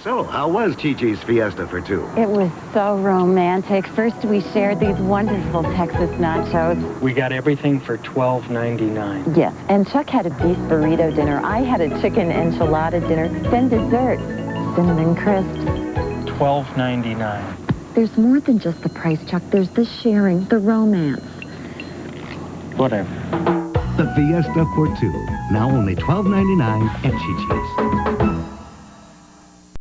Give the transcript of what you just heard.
So, how was Chi-Chi's Fiesta for two? It was so romantic. First, we shared these wonderful Texas nachos. We got everything for $12.99. Yes, and Chuck had a beef burrito dinner. I had a chicken enchilada dinner. Then dessert, cinnamon crisps. $12.99. There's more than just the price, Chuck. There's the sharing, the romance. Whatever. The Fiesta for two. Now only $12.99 at Chi-Chi's.